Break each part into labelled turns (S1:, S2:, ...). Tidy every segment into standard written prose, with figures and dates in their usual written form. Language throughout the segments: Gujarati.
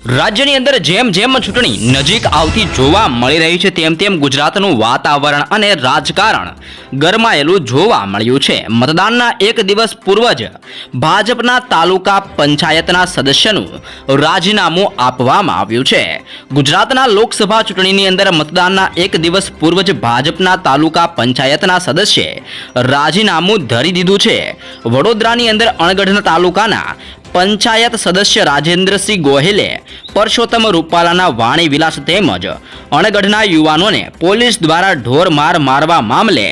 S1: રાજ્યની અંદર જેમ જેમ ચૂંટણી નજીક આવતી જોવા મળી રહી છે તેમ તેમ ગુજરાતનું વાતાવરણ અને રાજકારણ ગરમાયેલું જોવા મળ્યું છે। મતદાનના એક દિવસ પૂર્વ જ ભાજપના તાલુકા પંચાયતના સદસ્યનું રાજીનામું આપવામાં આવ્યું છે। ગુજરાતના લોકસભા ચૂંટણીની અંદર મતદાનના એક દિવસ પૂર્વ જ ભાજપના તાલુકા પંચાયતના સદસ્યે રાજીનામું ધરી દીધું છે। વડોદરાની અંદર અણગઢ તાલુકાના પંચાયત સદસ્ય રાજેન્દ્રસિંહ ગોહિલે પરસોત્તમ રૂપાલાના વાણી વિલાસ તેમજ અણગઢના યુવાનોને પોલીસ દ્વારા ઢોર માર મારવા મામલે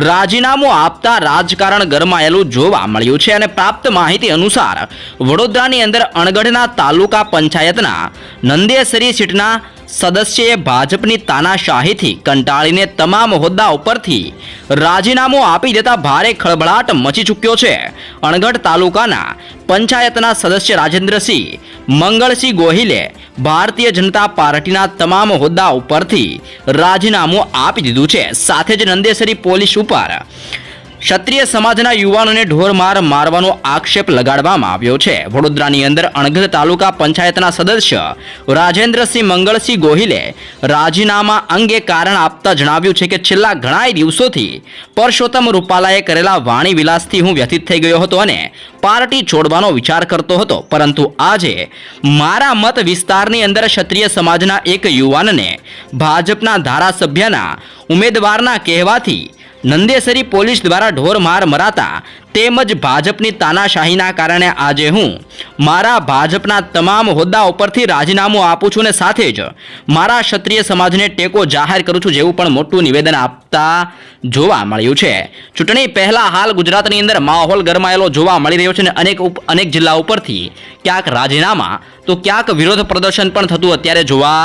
S1: રાજીનામું આપતા રાજકારણ ગરમાયેલું જોવા મળ્યું છે। અને પ્રાપ્ત માહિતી અનુસાર વડોદરાની અંદર અણગઢના તાલુકા પંચાયતના નંદેસરી સીટના સદસ્યએ ભાજપની તાનાશાહીથી કંટાળીને તમામ હોદ્દા ઉપરથી રાજીનામું આપી દેતા ભારે ખળભળાટ મચી ચૂક્યો છે। અણગઢ તાલુકાના પંચાયતના સદસ્ય રાજેન્દ્રસિંહ મંગળસિંહ ગોહિલે ભારતીય જનતા પાર્ટીના તમામ હોદ્દા ઉપરથી રાજીનામું આપી દીધું છે। સાથે જ નંદેસરી પોલીસ ઉપર ક્ષત્રિય સમાજના યુવાનોને ઢોર માર મારવાનો આક્ષેપ લગાડવામાં આવ્યો છે। વડોદરાની અંદર અણગઢ તાલુકા પંચાયતના સદસ્ય રાજેન્દ્રસિંહ મંગળસિંહ ગોહિલે રાજીનામા અંગે કારણ આપતા જણાવ્યું છે કે છેલ્લા ઘણા દિવસોથી પરસોત્તમ રૂપાલાએ કરેલા વાણી વિલાસથી હું વ્યથિત થઈ ગયો હતો અને પાર્ટી છોડવાનો વિચાર કરતો હતો, પરંતુ આજે મારા મત વિસ્તારની અંદર ક્ષત્રિય સમાજના એક યુવાનને ભાજપના ધારાસભ્યના ઉમેદવારના કહેવાથી નંદેસરી પોલીસ દ્વારા ઢોર માર મરાતા તેમજ ભાજપની તાનાશાહીના કારણે આજે હું મારા ભાજપના તમામ હોદ્દા ઉપરથી રાજીનામું આપું છું અને સાથે જ મારા ક્ષત્રિય સમાજને ટેકો જાહેર કરું છું જેવું પણ મોટું નિવેદન આપતા જોવા મળ્યું છે। ચૂંટણી પહેલા હાલ ગુજરાતની અંદર માહોલ ગરમાયેલો જોવા મળી રહ્યો છે અને અનેક જિલ્લા ઉપરથી ક્યાંક રાજીનામા તો ક્યાંક વિરોધ પ્રદર્શન પણ થતું અત્યારે જોવા